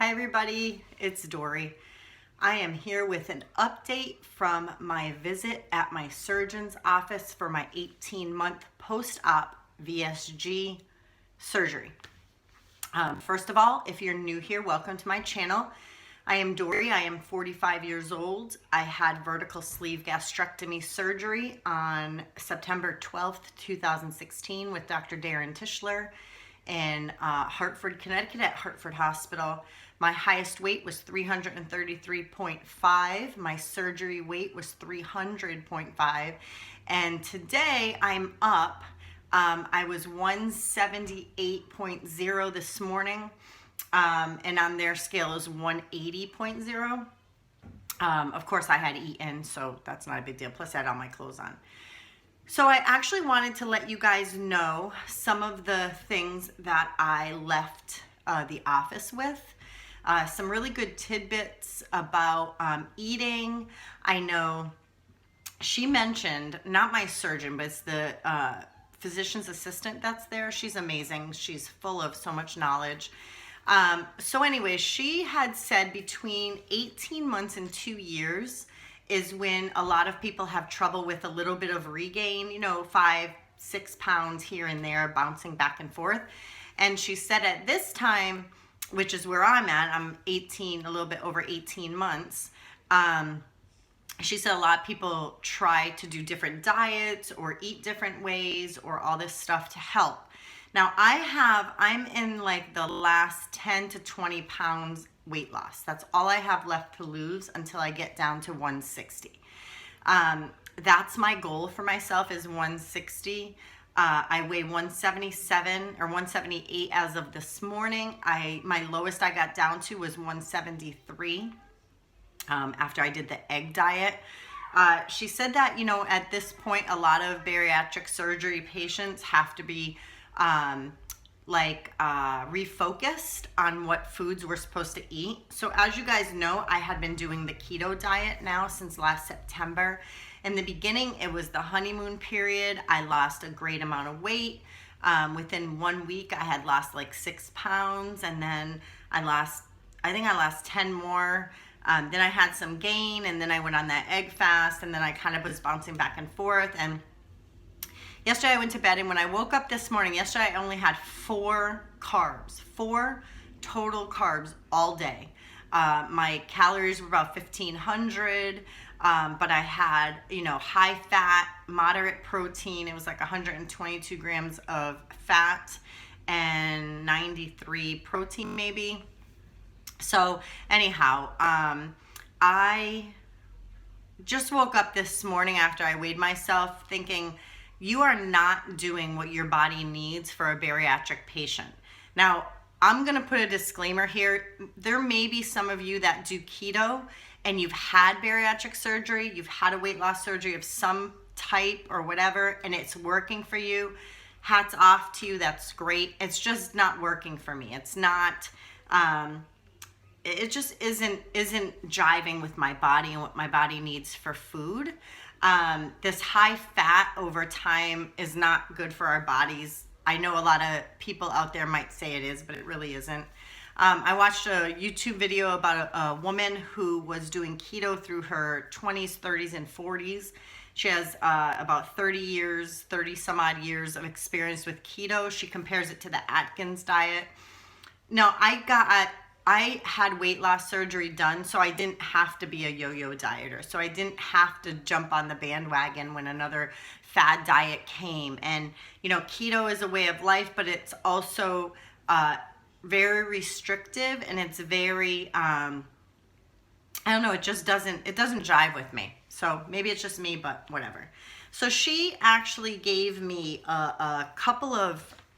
Hi everybody, it's Dory. I am here with an update from my visit at my surgeon's office for my 18-month post-op VSG surgery. First of all, if you're new here, welcome to my channel. I am Dory. I am 45 years old. I had vertical sleeve gastrectomy surgery on September 12th, 2016 with Dr. Darren Tischler in Hartford, Connecticut at Hartford Hospital. My highest weight was 333.5. My surgery weight was 300.5. And today I'm up. I was 178.0 this morning. And on their scale is 180.0. Of course I had eaten, so that's not a big deal. Plus I had all my clothes on. So I actually wanted to let you guys know some of the things that I left the office with. Some really good tidbits about eating. I know she mentioned, not my surgeon, but it's the physician's assistant that's there. She's amazing. She's full of so much knowledge. So anyway, she had said between 18 months and 2 years is when a lot of people have trouble with a little bit of regain, 5-6 pounds here and there, bouncing back and forth. And she said at this time, which is where I'm at, I'm 18, a little bit over 18 months. She said a lot of people try to do different diets or eat different ways or all this stuff to help. Now I'm in like the last 10 to 20 pounds weight loss. That's all I have left to lose until I get down to 160. That's my goal for myself, is 160. I weigh 177 or 178 as of this morning. My lowest I got down to was 173 after I did the egg diet. She said that, at this point, a lot of bariatric surgery patients have to be refocused on what foods we're supposed to eat. So as you guys know, I had been doing the keto diet now since last September. In the beginning, it was the honeymoon period. I lost a great amount of weight. Within 1 week, I had lost like 6 pounds, and then I think I lost 10 more. Then I had some gain, and then I went on that egg fast, and then I kind of was bouncing back and forth. And yesterday I went to bed, and when I woke up this morning, yesterday I only had 4 carbs, 4 total carbs all day. My calories were about 1,500, but I had, high fat, moderate protein. It was like 122 grams of fat and 93 protein maybe. So anyhow, I just woke up this morning after I weighed myself thinking, you are not doing what your body needs for a bariatric patient. Now, I'm going to put a disclaimer here. There may be some of you that do keto and you've had bariatric surgery, you've had a weight loss surgery of some type or whatever, and it's working for you. Hats off to you. That's great. It's just not working for me. It's not, it just isn't jiving with my body and what my body needs for food. This high fat over time is not good for our bodies. I know a lot of people out there might say it is, but it really isn't. I watched a YouTube video about a woman who was doing keto through her 20s, 30s, and 40s. She has about 30 some odd years of experience with keto. She compares it to the Atkins diet. Now, I had weight loss surgery done, so I didn't have to be a yo-yo dieter. So I didn't have to jump on the bandwagon when another fad diet came. And, keto is a way of life, but it's also very restrictive, and it's very, I don't know, it doesn't jive with me. So maybe it's just me, but whatever. So she actually gave me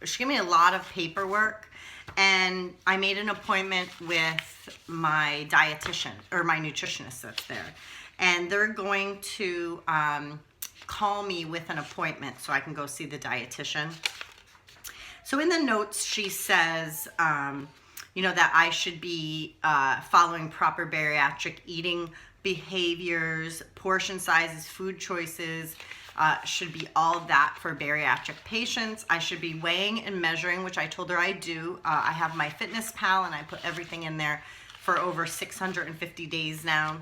she gave me a lot of paperwork. And I made an appointment with my dietitian or my nutritionist that's there. And they're going to call me with an appointment so I can go see the dietitian. So in the notes, she says, that I should be following proper bariatric eating behaviors, portion sizes, food choices, Should be all that for bariatric patients. I should be weighing and measuring, which I told her I do. I have my Fitness Pal, and I put everything in there for over 650 days now.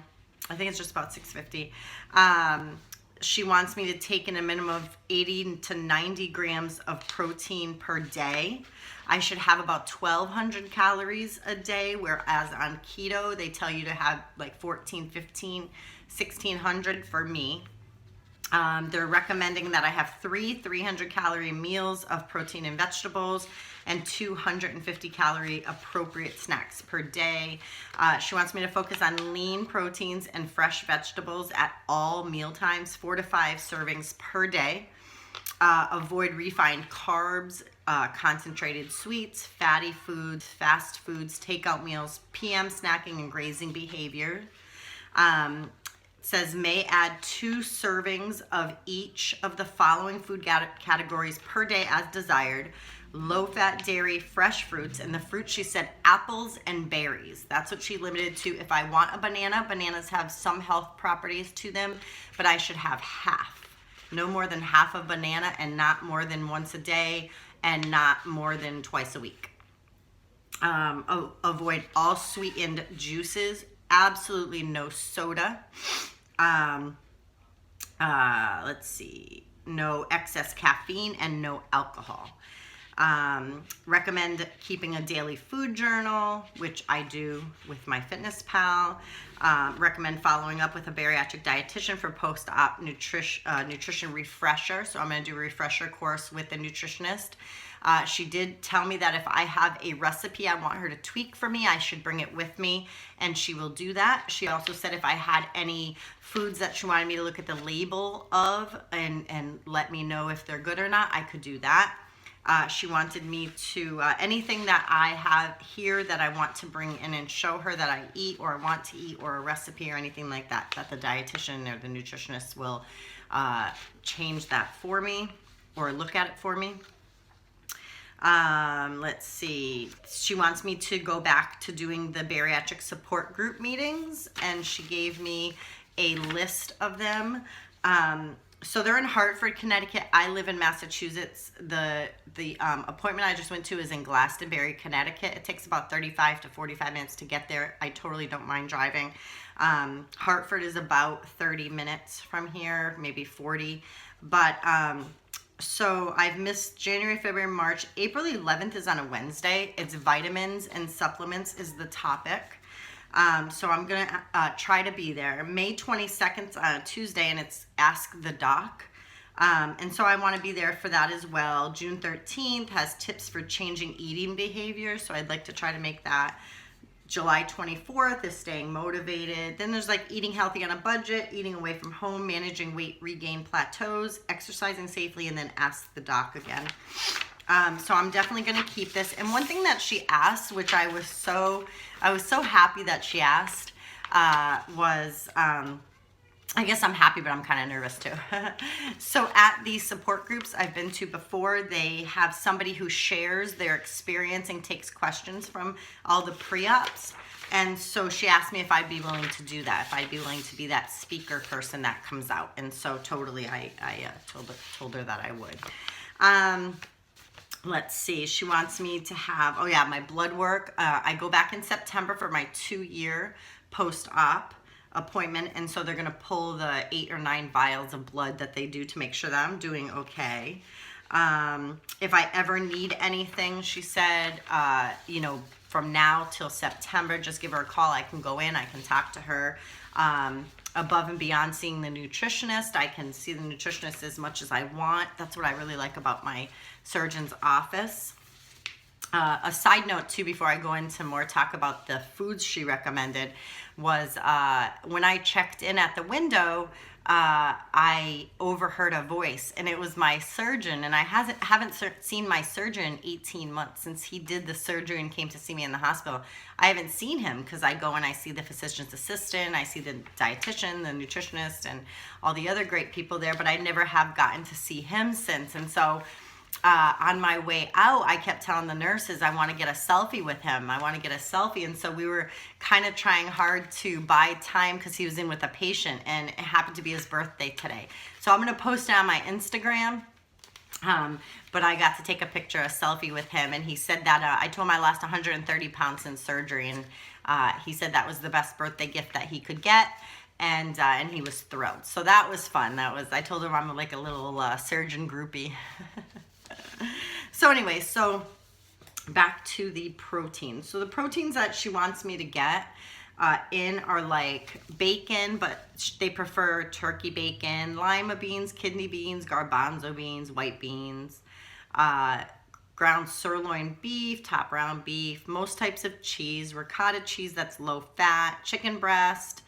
I think it's just about 650. She wants me to take in a minimum of 80 to 90 grams of protein per day. I should have about 1,200 calories a day, whereas on keto, they tell you to have like 14, 15, 1,600 for me. They're recommending that I have 300 calorie meals of protein and vegetables and 250 calorie appropriate snacks per day. She wants me to focus on lean proteins and fresh vegetables at all meal times, 4 to 5 servings per day. Avoid refined carbs, concentrated sweets, fatty foods, fast foods, takeout meals, PM snacking, and grazing behavior. Says may add 2 servings of each of the following food categories per day as desired: low-fat dairy, fresh fruits, and the fruit, she said, apples and berries. That's what she limited to. If I want a banana, bananas have some health properties to them, but I should have half. No more than half a banana, and not more than once a day, and not more than twice a week. Avoid all sweetened juices. Absolutely no soda. Let's see. No excess caffeine and no alcohol. Recommend keeping a daily food journal, which I do with my Fitness Pal. Recommend following up with a bariatric dietitian for post-op nutrition refresher. So I'm going to do a refresher course with a nutritionist. She did tell me that if I have a recipe I want her to tweak for me, I should bring it with me, and she will do that. She also said if I had any foods that she wanted me to look at the label of and let me know if they're good or not, I could do that. She wanted me to, anything that I have here that I want to bring in and show her that I eat or want to eat, or a recipe or anything like that, that the dietitian or the nutritionist will change that for me or look at it for me. Let's see. She wants me to go back to doing the bariatric support group meetings, and she gave me a list of them. So they're in Hartford, Connecticut. I live in Massachusetts. The appointment I just went to is in Glastonbury, Connecticut. It takes about 35 to 45 minutes to get there. I totally don't mind driving. Hartford is about 30 minutes from here, maybe 40. But so I've missed January, February, March. April 11th is on a Wednesday. It's vitamins and supplements is the topic. So I'm going to try to be there. May 22nd is on a Tuesday, and it's Ask the Doc. And so I want to be there for that as well. June 13th has tips for changing eating behavior, so I'd like to try to make that. July 24th is staying motivated. Then there's like eating healthy on a budget, eating away from home, managing weight regain plateaus, exercising safely, and then Ask the Doc again. So I'm definitely going to keep this. And one thing that she asked, which I was so happy that she asked, was, I guess I'm happy, but I'm kind of nervous too. So at these support groups I've been to before, they have somebody who shares their experience and takes questions from all the pre-ops. And so she asked me if I'd be willing to do that, if I'd be willing to be that speaker person that comes out. And so totally I told her that I would. Let's see, she wants me to have, my blood work. I go back in September for my 2-year post-op appointment, and so they're going to pull the 8 or 9 vials of blood that they do to make sure that I'm doing okay. If I ever need anything, she said, from now till September, just give her a call. I can go in, I can talk to her. Above and beyond seeing the nutritionist, I can see the nutritionist as much as I want. That's what I really like about my surgeon's office. A side note too, before I go into more talk about the foods she recommended, was when I checked in at the window, I overheard a voice, and it was my surgeon, and I haven't seen my surgeon in 18 months since he did the surgery and came to see me in the hospital. I haven't seen him because I go and I see the physician's assistant, I see the dietitian, the nutritionist, and all the other great people there, but I never have gotten to see him since. And so on my way out, I kept telling the nurses, I want to get a selfie with him. I want to get a selfie. And so we were kind of trying hard to buy time because he was in with a patient, and it happened to be his birthday today. So I'm going to post it on my Instagram. But I got to take a picture, a selfie with him. And he said that, I told him I lost 130 pounds in surgery. And he said that was the best birthday gift that he could get. And he was thrilled. So that was fun. I told him I'm like a little surgeon groupie. So anyway, so back to the protein. So the proteins that she wants me to get in are like bacon, but they prefer turkey bacon, lima beans, kidney beans, garbanzo beans, white beans, ground sirloin beef, top round beef, most types of cheese, ricotta cheese that's low fat, chicken breast,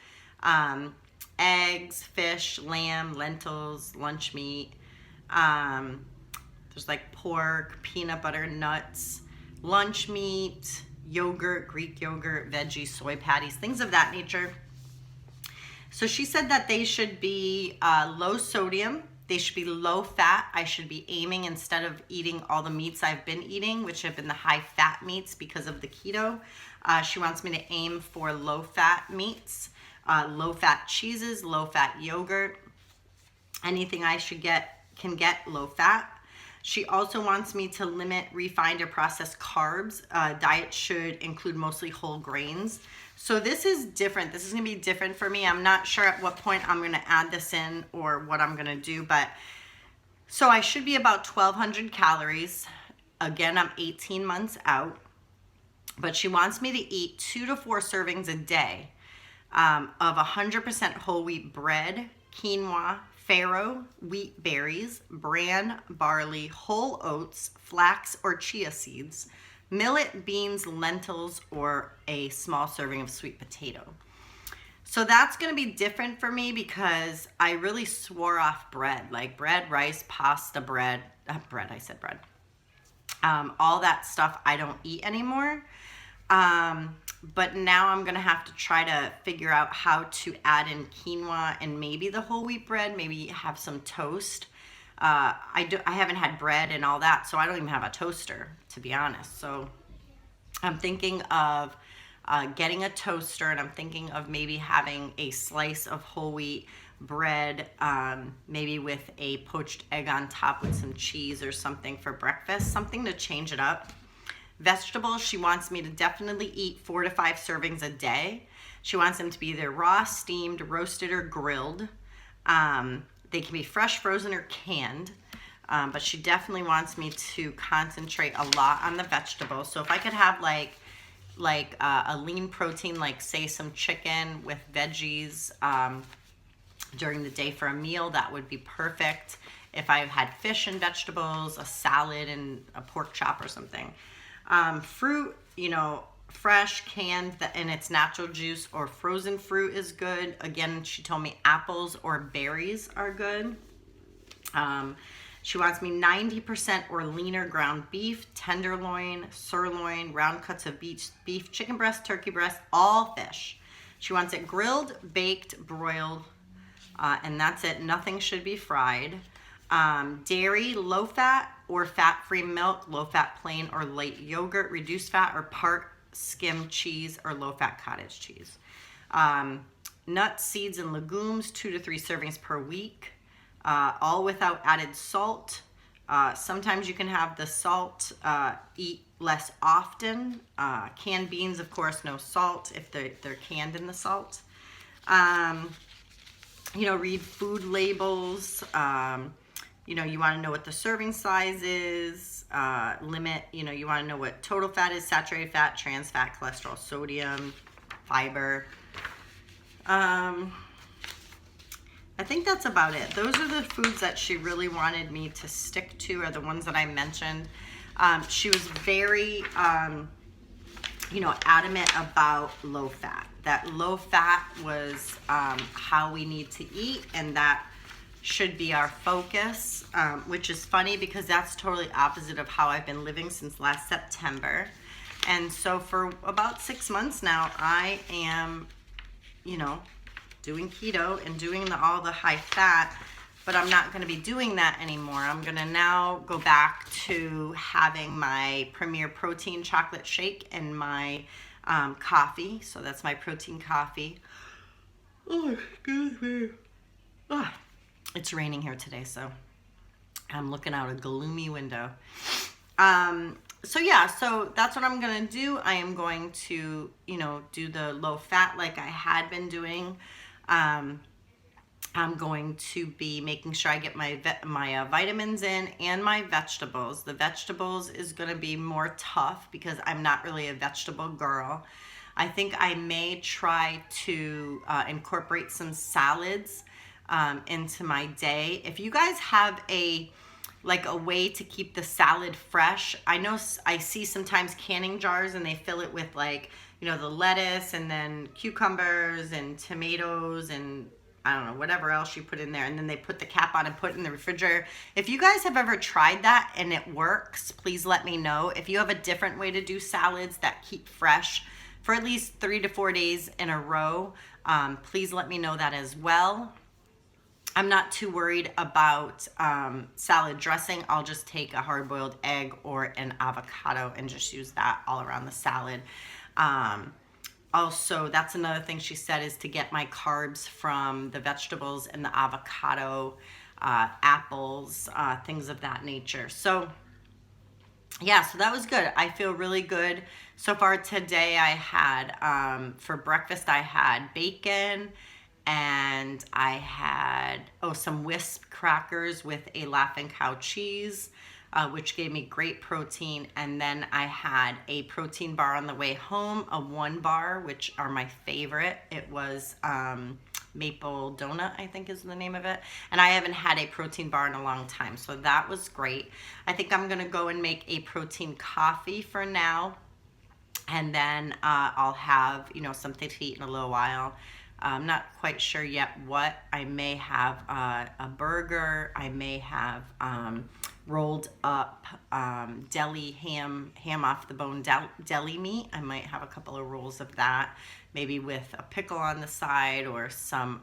eggs, fish, lamb, lentils, lunch meat. There's like pork, peanut butter, nuts, lunch meat, yogurt, Greek yogurt, veggies, soy patties, things of that nature. So she said that they should be low sodium. They should be low fat. I should be aiming, instead of eating all the meats I've been eating, which have been the high fat meats because of the keto, she wants me to aim for low fat meats, low fat cheeses, low fat yogurt. Anything I can get low fat. She also wants me to limit refined or processed carbs. Diet should include mostly whole grains. So this is different. This is gonna be different for me. I'm not sure at what point I'm gonna add this in or what I'm gonna do, but so I should be about 1,200 calories. Again, I'm 18 months out, but she wants me to eat 2 to 4 servings a day of 100% whole wheat bread, quinoa, farro, wheat berries, bran, barley, whole oats, flax or chia seeds, millet, beans, lentils, or a small serving of sweet potato. So that's going to be different for me because I really swore off bread, like bread, rice, pasta, bread. All that stuff I don't eat anymore. But now I'm gonna have to try to figure out how to add in quinoa and maybe the whole wheat bread, maybe have some toast. I haven't had bread and all that, so I don't even have a toaster, to be honest. So I'm thinking of getting a toaster, and I'm thinking of maybe having a slice of whole wheat bread, maybe with a poached egg on top with some cheese or something for breakfast, something to change it up. Vegetables, she wants me to definitely eat 4 to 5 servings a day. She wants them to be either raw, steamed, roasted, or grilled. They can be fresh, frozen, or canned. But she definitely wants me to concentrate a lot on the vegetables. So if I could have like a lean protein, like say some chicken with veggies during the day for a meal, that would be perfect. If I had fish and vegetables, a salad and a pork chop or something. Fruit, fresh, canned, in its natural juice, or frozen fruit is good. Again, she told me apples or berries are good. She wants me 90% or leaner ground beef, tenderloin, sirloin, round cuts of beef, chicken breast, turkey breast, all fish. She wants it grilled, baked, broiled, and that's it. Nothing should be fried. Dairy, low fat or fat-free milk, low fat plain or light yogurt, reduced fat or part skim cheese or low fat cottage cheese. Nuts, seeds, and legumes, 2 to 3 servings per week, all without added salt. Sometimes you can have the salt, eat less often. Canned beans, of course, no salt if they're canned in the salt. Read food labels. You want to know what the serving size is, limit, you want to know what total fat is, saturated fat, trans fat, cholesterol, sodium, fiber. I think that's about it. Those are the foods that she really wanted me to stick to, are the ones that I mentioned. She was very, adamant about low fat. That low fat was how we need to eat, and that should be our focus, which is funny because that's totally opposite of how I've been living since last September. And so for about 6 months now, I am, doing keto and doing all the high fat, but I'm not going to be doing that anymore. I'm going to now go back to having my Premier Protein chocolate shake and my coffee. So that's my protein coffee. Oh, excuse me. Oh, it's raining here today, so I'm looking out a gloomy window. So yeah, so that's what I'm going to do. I am going to, do the low fat like I had been doing. I'm going to be making sure I get my vitamins in and my vegetables. The vegetables is going to be more tough because I'm not really a vegetable girl. I think I may try to incorporate some salads into my day. If you guys have a way to keep the salad fresh, I know I see sometimes canning jars and they fill it with the lettuce and then cucumbers and tomatoes and I don't know, whatever else you put in there, and then they put the cap on and put it in the refrigerator. If you guys have ever tried that and it works, please let me know. If you have a different way to do salads that keep fresh for at least 3 to 4 days in a row, please let me know that as well. I'm not too worried about salad dressing. I'll just take a hard-boiled egg or an avocado and just use that all around the salad. Also, that's another thing she said, is to get my carbs from the vegetables and the avocado, apples, things of that nature. So yeah, so that was good. I feel really good. So far today I had, for breakfast, I had bacon and I had, some Wisp crackers with a Laughing Cow cheese, which gave me great protein. And then I had a protein bar on the way home, a 1 bar, which are my favorite. It was Maple Donut, I think is the name of it. And I haven't had a protein bar in a long time, so that was great. I think I'm gonna go and make a protein coffee for now. And then I'll have, something to eat in a little while. I'm not quite sure yet what. I may have a burger. I may have rolled up deli ham off the bone deli meat. I might have a couple of rolls of that, maybe with a pickle on the side or some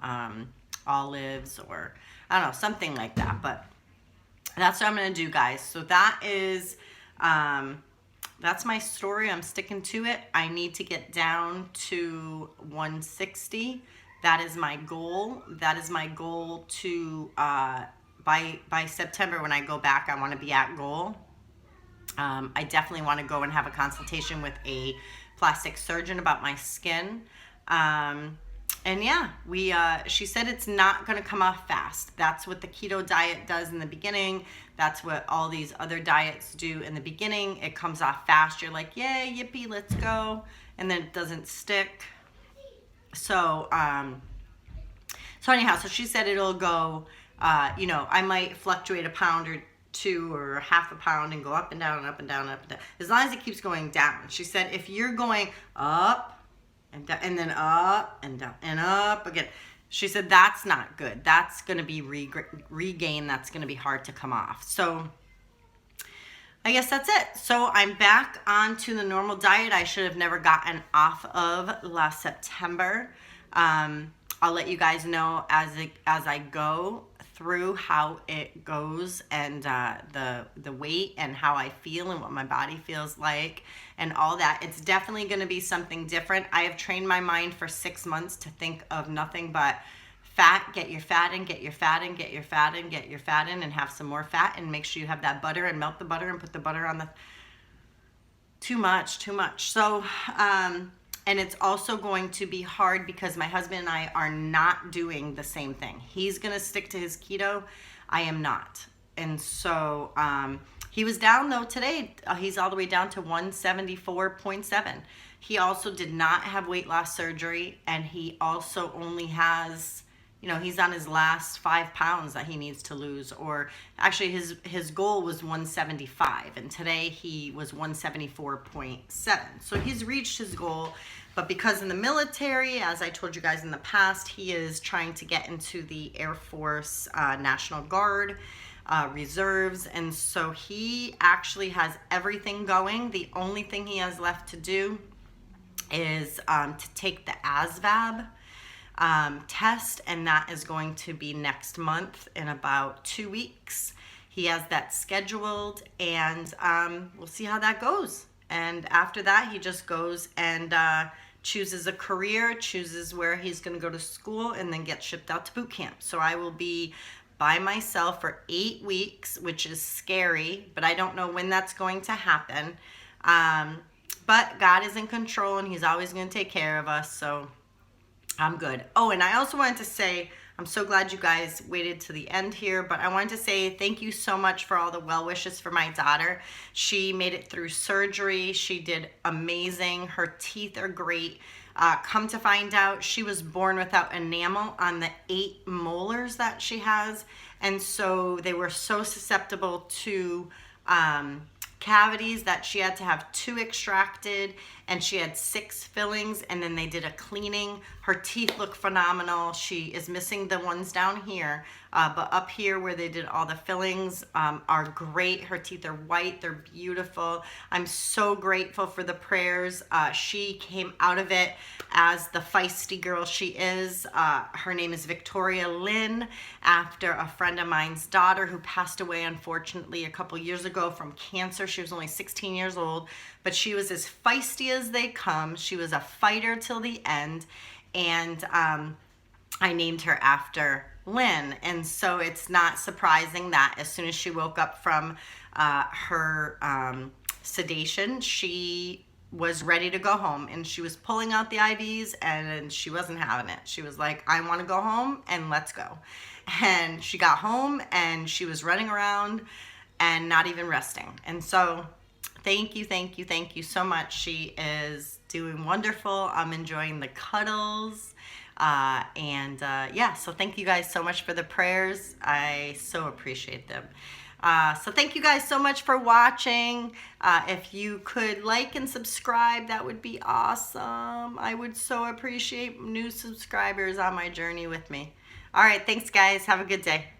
olives or I don't know, something like that. But that's what I'm gonna do, guys. So that is that's my story. I'm sticking to it. I need to get down to 160. That is my goal. That is my goal to by September when I go back, I want to be at goal. I definitely want to go and have a consultation with a plastic surgeon about my skin. And yeah, she said it's not going to come off fast. That's what the keto diet does in the beginning. That's what all these other diets do in the beginning. It comes off fast. You're like, yay, yippee, let's go. And then it doesn't stick. So anyhow, so she said it'll go, I might fluctuate a pound or 2 or half a pound and go up and down and up and down and up and down. As long as it keeps going down. She said if you're going up and down, and then up and down and up again. She said that's not good. That's going to be regain. That's going to be hard to come off. So I guess that's it. So I'm back onto the normal diet I should have never gotten off of last September. I'll let you guys know as I go through how it goes and the weight and how I feel and what my body feels like and all that. It's definitely going to be something different. I have trained my mind for 6 months to think of nothing but fat. Get your fat in, get your fat in, get your fat in, get your fat in, and have some more fat, and make sure you have that butter and melt the butter and put the butter on the... Too much. So, and it's also going to be hard because my husband and I are not doing the same thing. He's going to stick to his keto. I am not. And so he was down though today. He's all the way down to 174.7. He also did not have weight loss surgery, and he also only has, he's on his last 5 pounds that he needs to lose. Or actually his goal was 175, and today he was 174.7. So he's reached his goal. But because in the military, as I told you guys in the past, he is trying to get into the Air Force National Guard reserves. And so he actually has everything going. The only thing he has left to do is to take the ASVAB. test, and that is going to be next month in about 2 weeks. He has that scheduled, and we'll see how that goes. And after that, he just goes and chooses a career, chooses where he's going to go to school, and then get shipped out to boot camp. So I will be by myself for 8 weeks, which is scary, but I don't know when that's going to happen. But God is in control, and he's always going to take care of us, so I'm good. Oh, and I also wanted to say, I'm so glad you guys waited to the end here, but I wanted to say thank you so much for all the well wishes for my daughter. She made it through surgery. She did amazing. Her teeth are great. Come to find out, she was born without enamel on the 8 molars that she has, and so they were so susceptible to cavities that she had to have 2 extracted, and she had 6 fillings, and then they did a cleaning. Her teeth look phenomenal. She is missing the ones down here, but up here where they did all the fillings are great. Her teeth are white. They're beautiful. I'm so grateful for the prayers. She came out of it as the feisty girl she is. Her name is Victoria Lynn, after a friend of mine's daughter who passed away unfortunately a couple years ago from cancer. She was only 16 years old, but she was as feisty as they come. She was a fighter till the end, and I named her after Lynn. And so it's not surprising that as soon as she woke up from her sedation, she was ready to go home, and she was pulling out the IVs, and she wasn't having it. She was like, I want to go home, and let's go. And she got home, and she was running around and not even resting. And so thank you so much. She is doing wonderful. I'm enjoying the cuddles. Yeah, so thank you guys so much for the prayers. I so appreciate them. So thank you guys so much for watching. If you could like and subscribe, that would be awesome. I would so appreciate new subscribers on my journey with me. All right, thanks guys. Have a good day.